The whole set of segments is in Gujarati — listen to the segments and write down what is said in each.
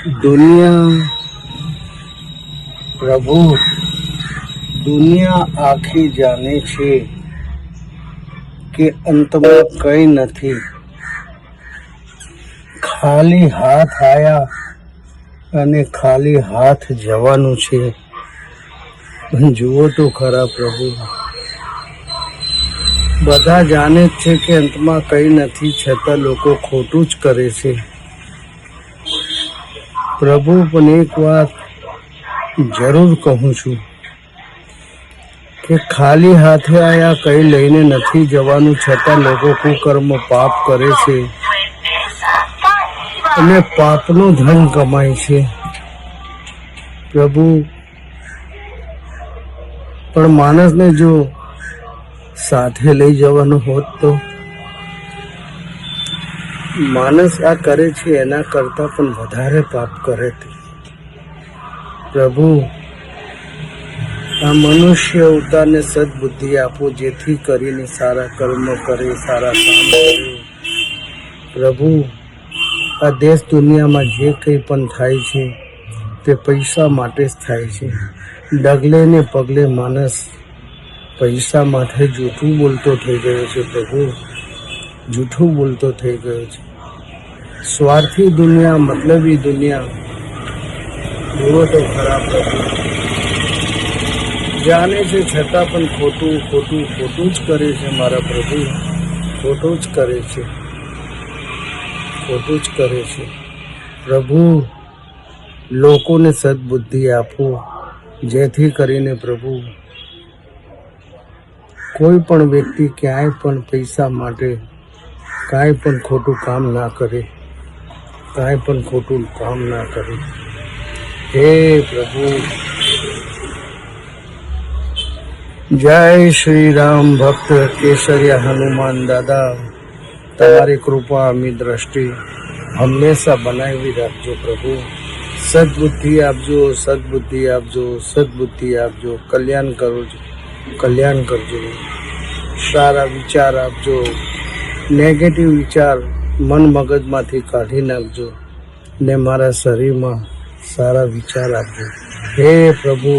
દુનિયા પ્રભુ દુનિયા આખી જાણે છે કે અંતમાં કંઈ નથી. ખાલી હાથ આયા અને ખાલી હાથ જવાનું છે. જુઓ તો ખરા પ્રભુ, બધા જાણે જ છે કે અંતમાં કંઈ નથી, છતાં લોકો ખોટું જ કરે છે. પ્રભુ, પણ એક વાત જરૂર કહું છું કે ખાલી હાથે આયા, કંઈ લઈને નથી જવાનું, છતાં લોકો કુકર્મ પાપ કરે છે અને પાપનું ધન કમાય છે. પ્રભુ, પણ માણસને જો સાથે લઈ જવાનો હોત તો? માણસ આ કરે છે એના કરતાં પણ વધારે પાપ કરે છે. પ્રભુ, આ મનુષ્ય અવતારને સદબુદ્ધિ આપો, જેથી કરીને સારા કર્મ કરે, સારા કામ કરે. પ્રભુ, આ દેશ દુનિયામાં જે કંઈ પણ થાય છે તે પૈસા માટે જ થાય છે. ડગલે ને પગલે માણસ પૈસા માટે જૂઠું બોલતો થઈ ગયો છે. પ્રભુ, જૂઠું બોલતો થઈ ગયો છે. સ્વાર્થી દુનિયા, મતલબી દુનિયા. જુઓ તો ખરા પ્રભુ, જાણે છે છતાં પણ ખોટું ખોટું ખોટું જ કરે છે. મારા પ્રભુ, ખોટું જ કરે છે, ખોટું જ કરે છે. પ્રભુ, લોકોને સદબુદ્ધિ આપો, જેથી કરીને પ્રભુ કોઈ પણ વ્યક્તિ ક્યાંય પણ પૈસા માટે કાંઈ પણ ખોટું કામ ના કરે, કાંઈ પણ ખોટું કામ ના કરે. હે પ્રભુ, જય શ્રી રામ. ભક્ત કેસરિયા હનુમાન દાદા, તમારી કૃપા અમી દ્રષ્ટિ હંમેશા બનાવી રાખજો. પ્રભુ, સદબુદ્ધિ આપજો, સદબુદ્ધિ આપજો, સદબુદ્ધિ આપજો. કલ્યાણ કરજો, કલ્યાણ કરજો. સારા વિચાર આપજો. નેગેટિવ વિચાર મન મગજમાંથી કાઢી નાખજો ને મારા શરીરમાં સારા વિચાર આપજો. હે પ્રભુ,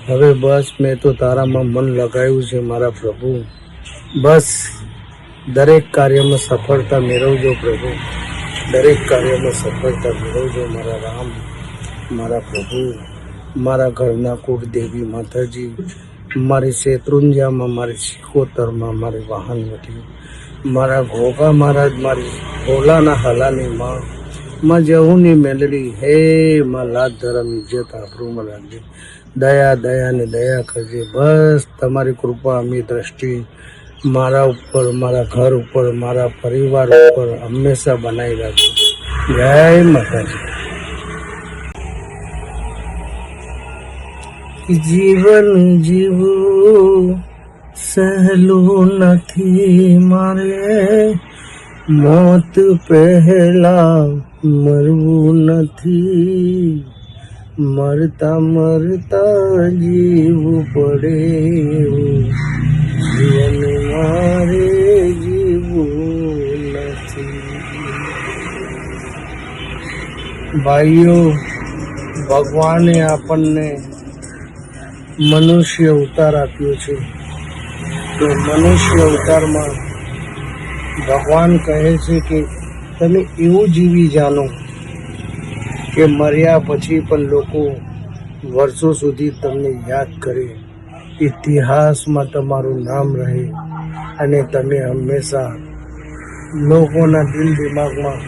હવે બસ મેં તો તારામાં મન લગાવ્યું છે. મારા પ્રભુ, બસ દરેક કાર્યમાં સફળતા મેળવજો. પ્રભુ, દરેક કાર્યમાં સફળતા મેળવજો. મારા રામ, મારા પ્રભુ, મારા ઘરના કુળદેવી માતાજી, મારી શેત્રુંજામાં, મારી સિકોતરમાં, મારી વાહનવટી, મારા ઘોઘા મહારાજ, મારી ભોલાના હલાની માં જહુની મેલડી. હે માં લાજ ધરમ ઇજ્જત આબરૂમાં રાખજે. દયા દયા ને દયા કરજે. બસ તમારી કૃપા અમી દ્રષ્ટિ મારા ઉપર, મારા ઘર ઉપર, મારા પરિવાર ઉપર હંમેશા બનાવી રાખજો. જય માતાજી. જીવન જીવવું સહેલું નથી મારે, મોત પહેલા મરવું નથી, મરતા મરતા જીવવું પડે, જીવન મારે જીવવું નથી. ભાઈઓ, ભગવાને આપણને મનુષ્ય અવતાર આપ્યો છે. તો મનુષ્ય અવતારમાં ભગવાન કહે છે કે તમે એવું જીવી જાણો કે મર્યા પછી પણ લોકો વર્ષો સુધી તમને યાદ કરે, ઇતિહાસમાં તમારું નામ રહે અને તમે હંમેશા લોકોના દિલ દિમાગમાં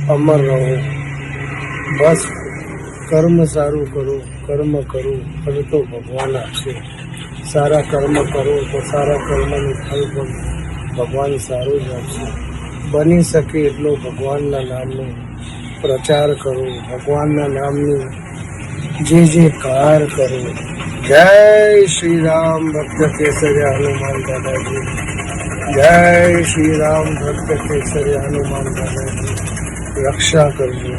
અમર રહો. બસ કર્મ સારું કરો, કર્મ કરો, ફળ તો ભગવાન આપશે. સારા કર્મ કરો તો સારા કર્મનું ફળ પણ ભગવાન સારું જ આપશે. બની શકે એટલો ભગવાનના નામનો પ્રચાર કરો, ભગવાનના નામનું જે કાર કરો. જય શ્રી રામ. ભક્ત કેસરિયા હનુમાન દાદાજી. જય શ્રી રામ. ભક્ત કેસરિયા હનુમાન દાદાજી. રક્ષા કરજો.